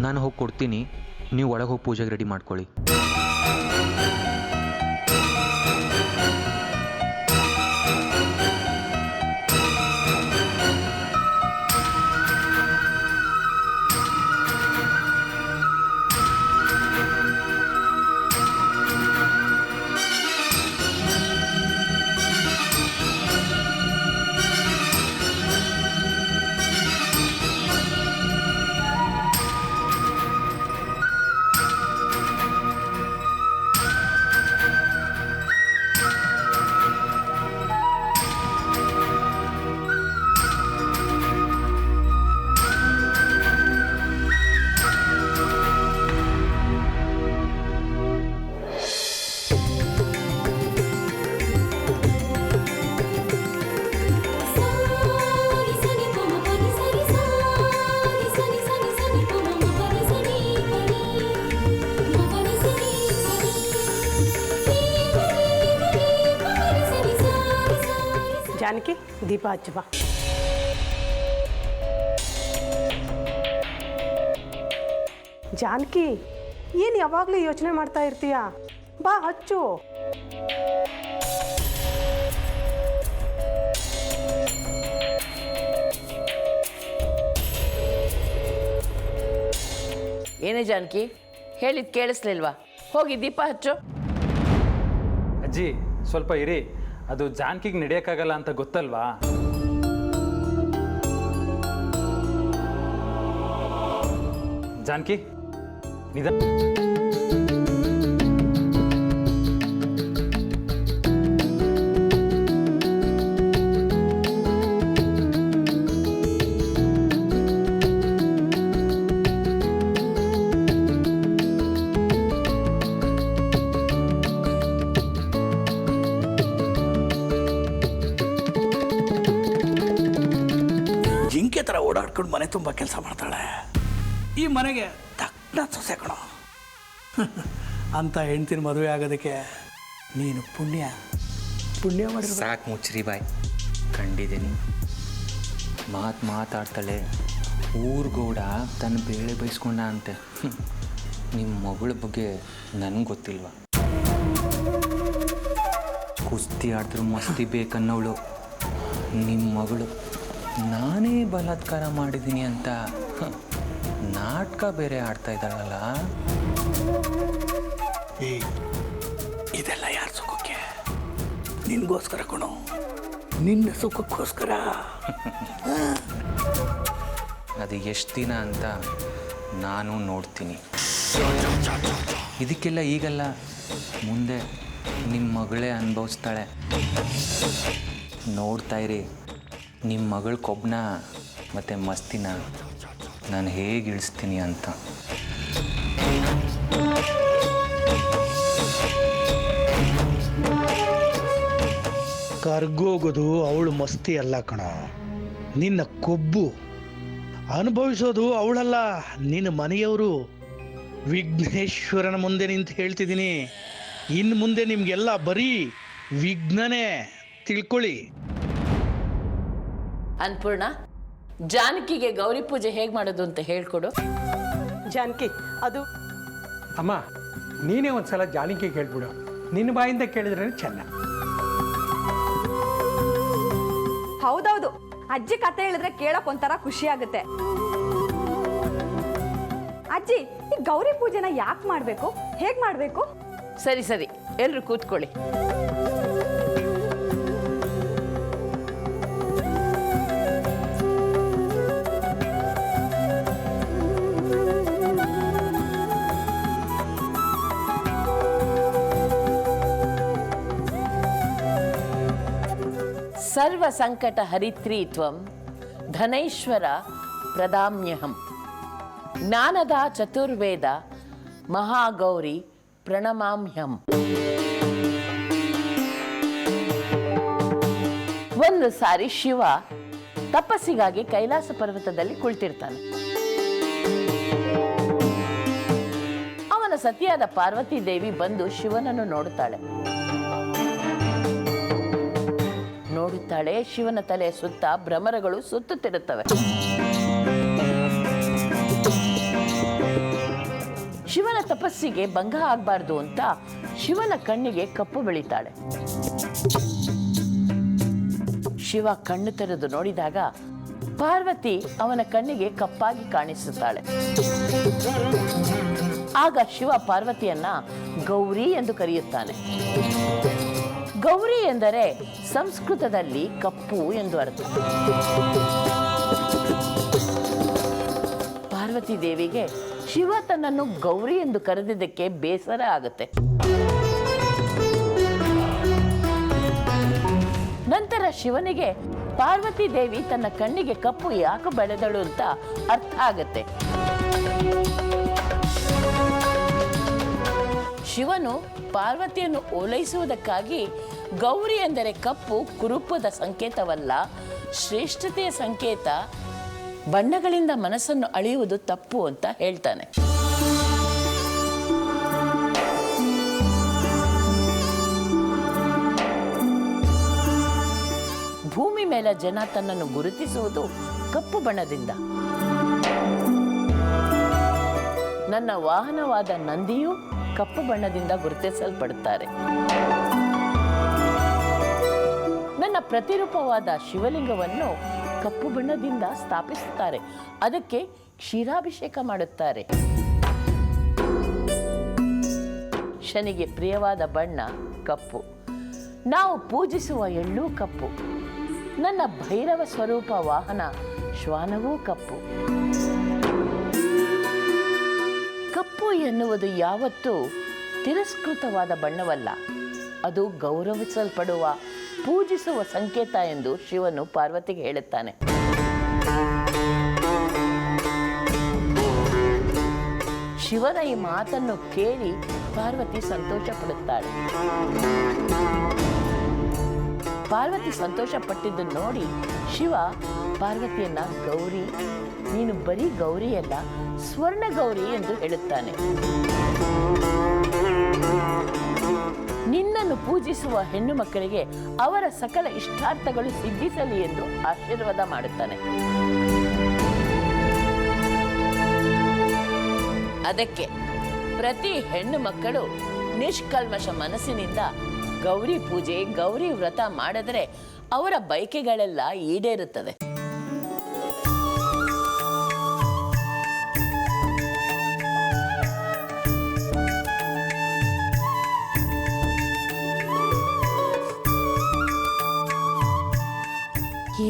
ನಾನು ಹೋಗಿ ಕೊಡ್ತೀನಿ, ನೀವು ಒಳಗೆ ಹೋಗಿ ಪೂಜೆಗೆ ರೆಡಿ ಮಾಡ್ಕೊಳ್ಳಿ. ಜಾನಕಿ, ದೀಪ ಹಚ್ಚು ಬಾ. ಜಾನಕಿ, ಏನು ಯಾವಾಗಲೂ ಯೋಚನೆ ಮಾಡ್ತಾ ಇರ್ತೀಯ? ಬಾ ಹಚ್ಚು. ಏನೇ ಜಾನಕಿ, ಹೇಳಿದ್ ಕೇಳಿಸ್ಲಿಲ್ವಾ? ಹೋಗಿ ದೀಪ ಹಚ್ಚು. ಅಜ್ಜಿ ಸ್ವಲ್ಪ ಇರಿ, ಅದು ಜಾನಕಿಗೆ ನಡೆಯೋಕ್ಕಾಗಲ್ಲ ಅಂತ ಗೊತ್ತಲ್ವಾ? ಜಾನಕಿ ನಿಧಾನ. ಜಿಂಕೆ ಥರ ಓಡಾಡ್ಕೊಂಡು ಮನೆ ತುಂಬ ಕೆಲಸ ಮಾಡ್ತಾಳೆ. ಈ ಮನೆಗೆ ತಕ್ಷಣ ಸೊಸೆ ಕಣೋ ಅಂತ ಹೆಂಡ್ತಿನ ಮದುವೆ ಆಗೋದಕ್ಕೆ ನೀನು ಪುಣ್ಯ ಮಾಡಿ. ಸಾಕು ಮುಚ್ಚ್ರಿ ಬಾಯ್, ಕಂಡಿದ್ದೀನಿ. ಮಾತಾಡ್ತಾಳೆ, ಊರ್ಗೌಡ ತನ್ನ ಬೇಳೆ ಬೈಸ್ಕೊಂಡ ಅಂತೆ. ನಿಮ್ಮ ಮಗಳ ಬಗ್ಗೆ ನನಗೆ ಗೊತ್ತಿಲ್ವಾ? ಕುಸ್ತಿ ಆಡಿದ್ರು ಮಸ್ತಿ ಬೇಕನ್ನೋಳು ನಿಮ್ಮ ಮಗಳು. ನಾನೇ ಬಲಾತ್ಕಾರ ಮಾಡಿದ್ದೀನಿ ಅಂತ ನಾಟಕ ಬೇರೆ ಆಡ್ತಾ ಇದ್ದಾಳಲ್ಲ. ಇದೆಲ್ಲ ಯಾರ ಸುಖಕ್ಕೆ? ನಿನ್ಗೋಸ್ಕರ ಕಣೋ, ನಿನ್ನ ಸುಖಕ್ಕೋಸ್ಕರ. ಅದು ಎಷ್ಟು ದಿನ ಅಂತ ನಾನು ನೋಡ್ತೀನಿ. ಇದಕ್ಕೆಲ್ಲ ಈಗಲ್ಲ, ಮುಂದೆ ನಿಮ್ಮ ಮಗಳೇ ಅನುಭವಿಸ್ತಾಳೆ. ನೋಡ್ತಾ ಇರಿ, ನಿಮ್ಮ ಮಗಳ ಕೊಬ್ಬನ ಮತ್ತು ಮಸ್ತಿನ ನಾನು ಹೇಗೆ ಇಳಿಸ್ತೀನಿ ಅಂತ. ಕರ್ಗೋಗೋದು ಅವಳು ಮಸ್ತಿ ಅಲ್ಲ ಕಣ, ನಿನ್ನ ಕೊಬ್ಬು. ಅನುಭವಿಸೋದು ಅವಳಲ್ಲ, ನಿನ್ನ ಮನೆಯವರು. ವಿಘ್ನೇಶ್ವರನ ಮುಂದೆ ನಿಂತು ಹೇಳ್ತಿದ್ದೀನಿ, ಇನ್ನು ಮುಂದೆ ನಿಮಗೆಲ್ಲ ಬರೀ ವಿಘ್ನನೇ, ತಿಳ್ಕೊಳ್ಳಿ. ಅನ್ಪೂರ್ಣ, ಜಾನಕಿಗೆ ಗೌರಿ ಪೂಜೆ ಹೇಗೆ ಮಾಡೋದು ಅಂತ ಹೇಳ್ಕೊಡು. ಜಾನಕಿ, ಅದು ಅಮ್ಮ, ನೀನೇ ಒಂದ್ಸಲ ಜಾನಕಿಗೆ ಹೇಳ್ಬಿಡು. ನಿನ್ನ ಬಾಯಿಂದ ಕೇಳಿದ್ರೆ ಚೆನ್ನ. ಹೌದೌದು, ಅಜ್ಜಿ ಕತೆ ಹೇಳಿದ್ರೆ ಕೇಳಕ್ ಒಂಥರ ಖುಷಿ ಆಗುತ್ತೆ. ಅಜ್ಜಿ, ಈ ಗೌರಿ ಪೂಜೆನ ಯಾಕೆ ಮಾಡ್ಬೇಕು, ಹೇಗ್ ಮಾಡ್ಬೇಕು? ಸರಿ ಸರಿ, ಎಲ್ರು ಕೂತ್ಕೊಳ್ಳಿ. ಸರ್ವ ಸಂಕಟ ಹರಿತ್ರಿ ತ್ವಂ ಧನೈಶ್ವರ ಪ್ರದಾಮ್ಯಹಂ ಜ್ಞಾನದ ಚತುರ್ವೇದ ಮಹಾಗೌರಿ ಪ್ರಣಮಾಮ್ಯಹಂ. ಒಂದು ಸಾರಿ ಶಿವ ತಪಸ್ಸಿಗಾಗಿ ಕೈಲಾಸ ಪರ್ವತದಲ್ಲಿ ಕುಳಿತಿರ್ತಾನೆ. ಅವನ ಸತಿಯಾದ ಪಾರ್ವತಿ ದೇವಿ ಬಂದು ಶಿವನನ್ನು ನೋಡುತ್ತಾಳೆ. ಶಿವನ ತಲೆಯ ಸುತ್ತ ಭ್ರಮರಗಳು ಸುತ್ತುತ್ತಿರುತ್ತವೆ. ತಪಸ್ಸಿಗೆ ಭಂಗ ಆಗಬಾರ್ದು ಅಂತ ಶಿವನ ಕಣ್ಣಿಗೆ ಕಪ್ಪು ಬೆಳೀತಾಳೆ. ಶಿವ ಕಣ್ಣು ತೆರೆದು ನೋಡಿದಾಗ ಪಾರ್ವತಿ ಅವನ ಕಣ್ಣಿಗೆ ಕಪ್ಪಾಗಿ ಕಾಣಿಸುತ್ತಾಳೆ. ಆಗ ಶಿವ ಪಾರ್ವತಿಯನ್ನ ಗೌರಿ ಎಂದು ಕರೆಯುತ್ತಾನೆ. ಗೌರಿ ಎಂದರೆ ಸಂಸ್ಕೃತದಲ್ಲಿ ಕಪ್ಪು ಎಂದು ಅರ್ಥ. ಪಾರ್ವತಿ ದೇವಿಗೆ ಶಿವ ತನ್ನನ್ನು ಗೌರಿ ಎಂದು ಕರೆದಿದ್ದಕ್ಕೆ ಬೇಸರ ಆಗುತ್ತೆ. ನಂತರ ಶಿವನಿಗೆ ಪಾರ್ವತಿ ದೇವಿ ತನ್ನ ಕಣ್ಣಿಗೆ ಕಪ್ಪು ಯಾಕೆ ಬೆಳೆದಳು ಅಂತ ಅರ್ಥ ಆಗತ್ತೆ. ಶಿವನು ಪಾರ್ವತಿಯನ್ನು ಓಲೈಸುವುದಕ್ಕಾಗಿ ಗೌರಿ ಎಂದರೆ ಕಪ್ಪು ಕುರುಪದ ಸಂಕೇತವಲ್ಲ, ಶ್ರೇಷ್ಠತೆಯ ಸಂಕೇತ, ಬಣ್ಣಗಳಿಂದ ಮನಸ್ಸನ್ನು ಅಳೆಯುವುದು ತಪ್ಪು ಅಂತ ಹೇಳ್ತಾನೆ. ಭೂಮಿ ಮೇಲೆ ಜನ ತನ್ನನ್ನು ಗುರುತಿಸುವುದು ಕಪ್ಪು ಬಣ್ಣದಿಂದ. ನನ್ನ ವಾಹನವಾದ ನಂದಿಯು ಕಪ್ಪು ಬಣ್ಣದಿಂದ ಗುರುತಿಸಲ್ಪಡುತ್ತಾರೆ. ನನ್ನ ಪ್ರತಿರೂಪವಾದ ಶಿವಲಿಂಗವನ್ನು ಕಪ್ಪು ಬಣ್ಣದಿಂದ ಸ್ಥಾಪಿಸುತ್ತಾರೆ. ಅದಕ್ಕೆ ಕ್ಷೀರಾಭಿಷೇಕ ಮಾಡುತ್ತಾರೆ. ಶನಿಗೆ ಪ್ರಿಯವಾದ ಬಣ್ಣ ಕಪ್ಪು. ನಾವು ಪೂಜಿಸುವ ಎಳ್ಳು ಕಪ್ಪು. ನನ್ನ ಭೈರವ ಸ್ವರೂಪ ವಾಹನ ಶ್ವಾನವೂ ಕಪ್ಪು. ಕಪ್ಪು ಎನ್ನುವುದು ಯಾವತ್ತೂ ತಿರಸ್ಕೃತವಾದ ಬಣ್ಣವಲ್ಲ, ಅದು ಗೌರವಿಸಲ್ಪಡುವ, ಪೂಜಿಸುವ ಸಂಕೇತ ಎಂದು ಶಿವನು ಪಾರ್ವತಿಗೆ ಹೇಳುತ್ತಾನೆ. ಶಿವನ ಈ ಮಾತನ್ನು ಕೇಳಿ ಪಾರ್ವತಿ ಸಂತೋಷ ಪಡುತ್ತಾಳೆ. ಪಾರ್ವತಿ ಸಂತೋಷ ಪಟ್ಟಿದ್ದನ್ನು ನೋಡಿ ಶಿವ ಪಾರ್ವತಿಯನ್ನ ಗೌರಿ, ನೀನು ಬರೀ ಗೌರಿಯಲ್ಲ, ಸ್ವರ್ಣ ಗೌರಿ ಎಂದು ಹೇಳುತ್ತಾನೆ. ನಿನ್ನನ್ನು ಪೂಜಿಸುವ ಹೆಣ್ಣು ಮಕ್ಕಳಿಗೆ ಅವರ ಸಕಲ ಇಷ್ಟಾರ್ಥಗಳು ಸಿದ್ಧಿಸಲಿ ಎಂದು ಆಶೀರ್ವಾದ ಮಾಡುತ್ತಾನೆ. ಅದಕ್ಕೆ ಪ್ರತಿ ಹೆಣ್ಣು ಮಕ್ಕಳು ನಿಷ್ಕಲ್ಮಶ ಮನಸ್ಸಿನಿಂದ ಗೌರಿ ಪೂಜೆ, ಗೌರಿ ವ್ರತ ಮಾಡಿದ್ರೆ ಅವರ ಬಯಕೆಗಳೆಲ್ಲ ಈಡೇರುತ್ತದೆ.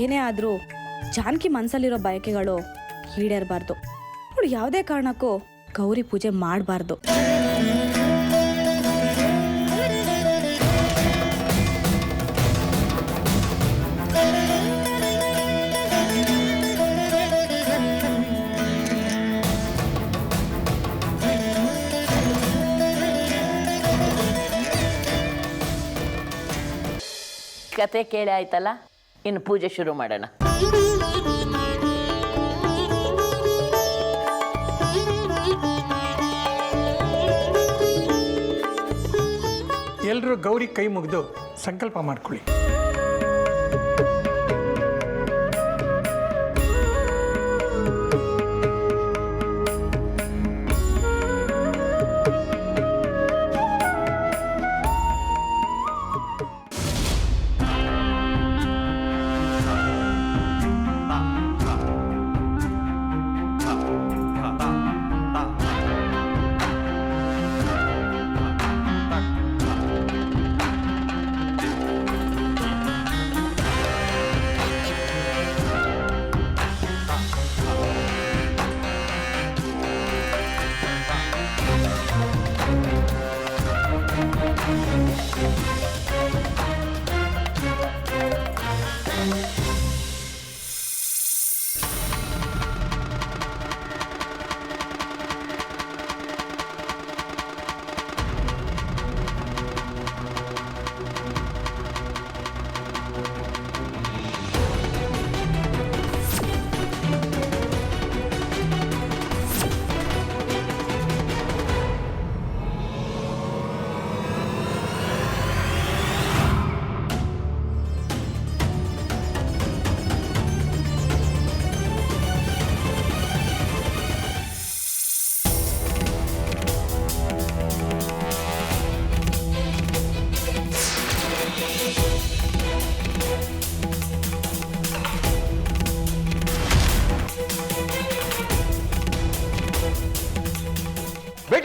ಏನೇ ಆದರೂ ಜಾನಕಿ ಮನಸ್ಸಲ್ಲಿರೋ ಬಯಕೆಗಳು ಈಡೇರಬಾರ್ದು. ಅವಳು ಯಾವುದೇ ಕಾರಣಕ್ಕೂ ಗೌರಿ ಪೂಜೆ ಮಾಡಬಾರ್ದು. ಕತೆ ಕೇಳಿ ಆಯ್ತಲ್ಲ, ಇನ್ನು ಪೂಜೆ ಶುರು ಮಾಡೋಣ. ಎಲ್ಲರೂ ಗೌರಿ ಕೈ ಮುಗಿದು ಸಂಕಲ್ಪ ಮಾಡ್ಕೊಳ್ಳಿ.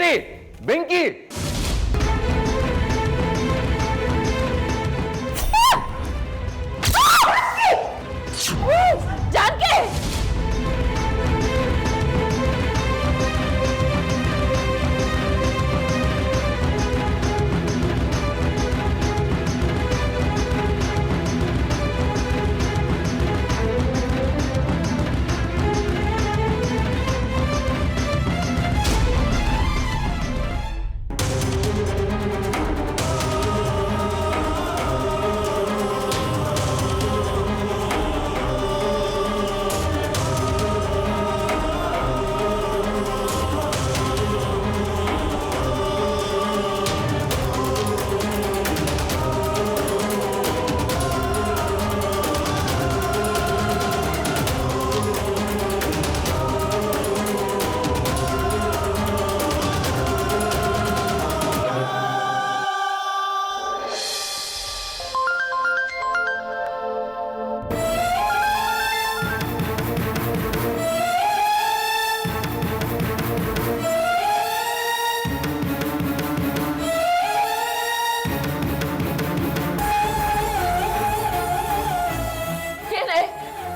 ಬೇಟಿ ಬೆಂಕಿ. ಜಾನಕಿ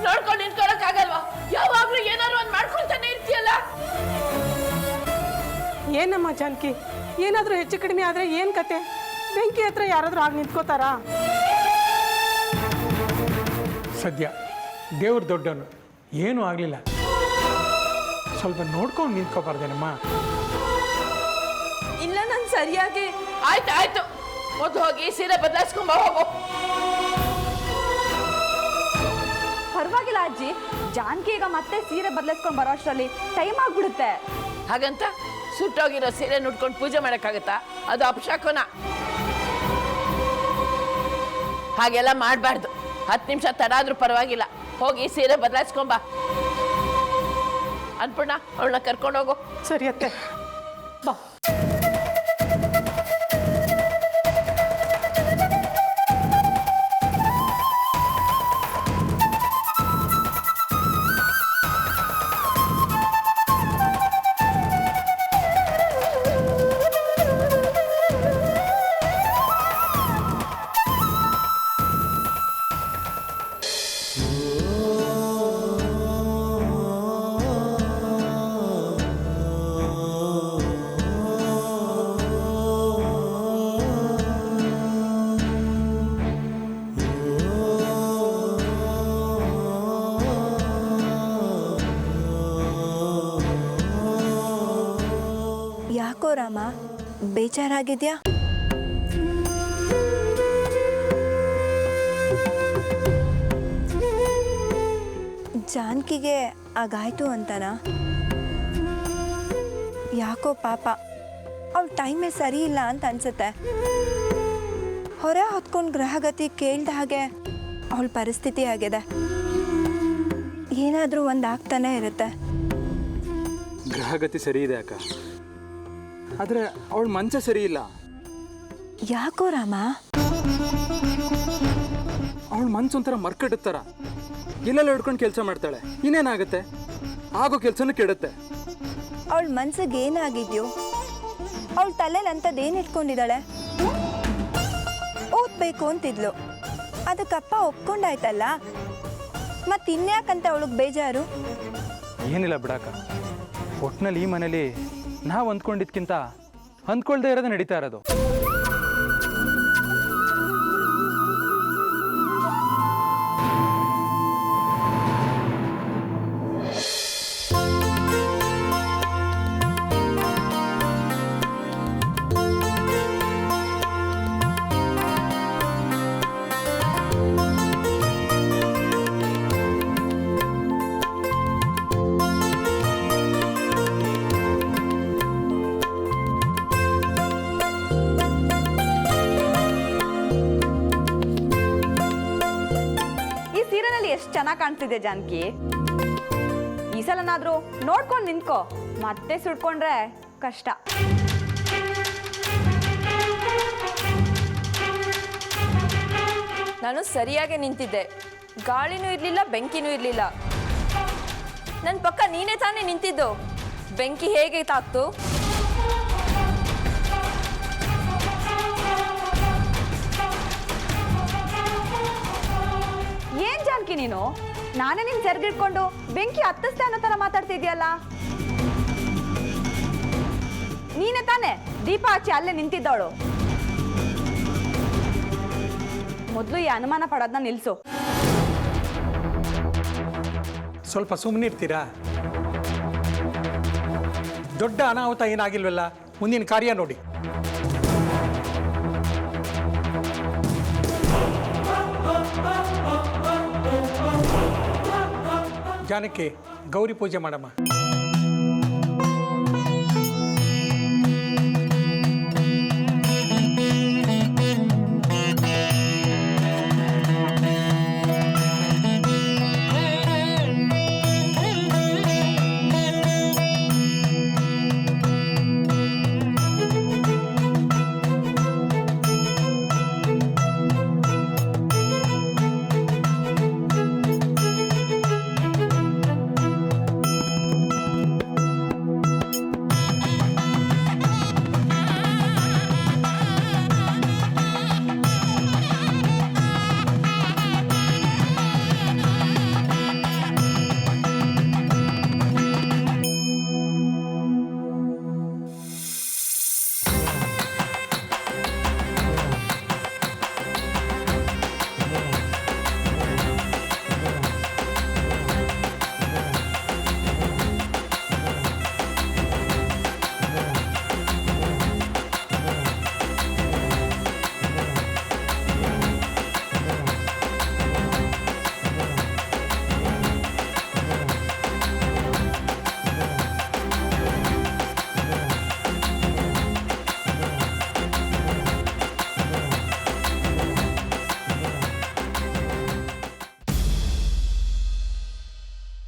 ನೋಡ್ಕೊಂಡು ನಿಂತ್ಕೊಳಕ್ಕಾಗಲ್ವಾ? ಯಾವಾಗ್ಲೂ ಏನಾದ್ರು ಒಂದ್ ಮಾಡ್ಕೊಳ್ತಾನೆ ಇರ್ತೀಯಲ್ಲ. ಏನಮ್ಮ ಜಾನಕಿ, ಏನಾದರೂ ಹೆಚ್ಚು ಕಡಿಮೆ ಆದರೆ ಏನು ಕತೆ? ಬೆಂಕಿ ಹತ್ರ ಯಾರಾದರೂ ಆಗಿ ನಿಂತ್ಕೋತಾರಾ? ಸದ್ಯ ದೇವ್ರ ದೊಡ್ಡವನು, ಏನೂ ಆಗಲಿಲ್ಲ. ಸ್ವಲ್ಪ ನೋಡ್ಕೊಂಡು ನಿಂತ್ಕೋಬಾರ್ದೇನಮ್ಮ? ಇಲ್ಲ, ನಾನು ಸರಿಯಾಗಿ. ಆಯ್ತು ಮೊದ್ಲು ಹೋಗಿ ಸೀರೆ ಬದಲಾಯಿಸ್ಕೊಂಬ ಹೋಗು. ಪರವಾಗಿಲ್ಲ ಅಜ್ಜಿ, ಜಾನಕಿ ಈಗ ಮತ್ತೆ ಸೀರೆ ಬದಲಾಯಿಸ್ಕೊಂಡು ಬರೋ ಅಷ್ಟರಲ್ಲಿ ಟೈಮ್ ಆಗ್ಬಿಡುತ್ತೆ. ಹಾಗಂತ ಸುಟ್ಟೋಗಿರೋ ಸೀರೆ ನುಡ್ಕೊಂಡು ಪೂಜೆ ಮಾಡಕ್ಕಾಗತ್ತಾ? ಅದು ಅಪಶಕುನ. ಹಾಗೆಲ್ಲ ಮಾಡಬಾರ್ದು. 10 ನಿಮಿಷ ತಡ ಆದ್ರೂ ಪರವಾಗಿಲ್ಲ, ಹೋಗಿ ಸೀರೆ ಬದಲಾಯಿಸ್ಕೊಂಬ. ಅನ್ಪೂರ್ಣ, ಅವಳನ್ನ ಕರ್ಕೊಂಡೋಗು. ಸರಿ ಅತ್ತೆ, ಬಾ. ಯಾಕೋ ರಾಮ, ಬೇಜಾರಾಗಿದ್ಯಾ? ಜಾನಕಿಗೆ ಆಗಾಯ್ತು ಅಂತನಾ? ಯಾಕೋ ಪಾಪ, ಅವಳ ಟೈಮೇ ಸರಿ ಇಲ್ಲ ಅಂತ ಅನ್ಸುತ್ತೆ. ಹೊರ ಹೊತ್ಕೊಂಡು ಗ್ರಹಗತಿ ಕೇಳ್ದ ಹಾಗೆ ಅವಳ ಪರಿಸ್ಥಿತಿ ಆಗಿದೆ. ಏನಾದರೂ ಒಂದು ಆಗ್ತಾನೆ ಇರುತ್ತೆ. ಗ್ರಹಗತಿ ಸರಿ ಇದೆ ಅಕ್ಕ, ಆದರೆ ಅವಳ ಮನಸ ಸರಿ ಇಲ್ಲ. ಯಾಕೋ ರಾಮ? ಅವಳ ಮನ್ಸು ಒಂಥರ ಮರ್ಕಟ್ಟುತ್ತಾರ, ಎಲ್ಲೆಲ್ಲ ಹಿಡ್ಕೊಂಡು ಕೆಲಸ ಮಾಡ್ತಾಳೆ. ಇನ್ನೇನಾಗುತ್ತೆ, ಆಗೋ ಕೆಲಸನೂ ಕೆಡುತ್ತೆ. ಅವಳ ಮನ್ಸಿಗೆ ಏನಾಗಿದ್ಯೋ? ಅವಳ ತಲೆಯಲ್ಲಿ ಅಂಥದ್ದೇನು ಇಟ್ಕೊಂಡಿದ್ದಾಳೆ? ಓದ್ಬೇಕು ಅಂತಿದ್ಲು, ಅದಕ್ಕಪ್ಪ ಒಪ್ಕೊಂಡಾಯ್ತಲ್ಲ, ಮತ್ತಿನ್ಯಾಕಂತ ಅವಳಿಗೆ ಬೇಜಾರು? ಏನಿಲ್ಲ ಬಿಡಾಕ, ಒಟ್ಟಿನಲ್ಲಿ ಈ ಮನೇಲಿ ನಾವು ಅಂದ್ಕೊಂಡಿದ್ಕಿಂತ ಅಂದ್ಕೊಳ್ದೇ ಇರೋದು ನಡೀತಾ ಇರೋದು. ಎಷ್ಟು ಚೆನ್ನಾಗಿ ಕಾಣ್ತಿದೆ ಜಾನಕಿ. ಈ ಸಲನಾದ್ರೂ ನೋಡ್ಕೊಂಡು ನಿಂತ್ಕೋ, ಮತ್ತೆ ಸುಡ್ಕೊಂಡ್ರೆ ಕಷ್ಟ. ನಾನು ಸರಿಯಾಗಿ ನಿಂತಿದ್ದೆ, ಗಾಳಿನೂ ಇರಲಿಲ್ಲ, ಬೆಂಕಿನೂ ಇರಲಿಲ್ಲ. ನನ್ನ ಪಕ್ಕ ನೀನೇ ತಾನೇ ನಿಂತಿದ್ದು, ಬೆಂಕಿ ಹೇಗೆ ತಾಕ್ತು? ಜಾನಕಿ ನೀನು? ನಾನೇ ನಿನ್ ಸೆರ್ಗಿಡ್ಕೊಂಡು ಬೆಂಕಿ ಹತ್ತಿಸ್ತೆ ಅನ್ನೋ ಥರ ಮಾತಾಡ್ತಿದ್ಯಲ್ಲ. ನೀನೇ ತಾನೇ ದೀಪ ಹಚ್ಚಿ ಅಲ್ಲೇ ನಿಂತಿದ್ದವಳು. ಮೊದಲು ಈ ಅನುಮಾನ ಪಡೋದನ್ನ ನಿಲ್ಸು. ಸ್ವಲ್ಪ ಸುಮ್ಮನಿರ್ತೀರಾ? ದೊಡ್ಡ ಅನಾಹುತ ಏನಾಗಿಲ್ವಲ್ಲ, ಮುಂದಿನ ಕಾರ್ಯ ನೋಡಿ. ಜಾನಕಿ, ಗೌರಿ ಪೂಜೆ ಮಾಡಮ್ಮ.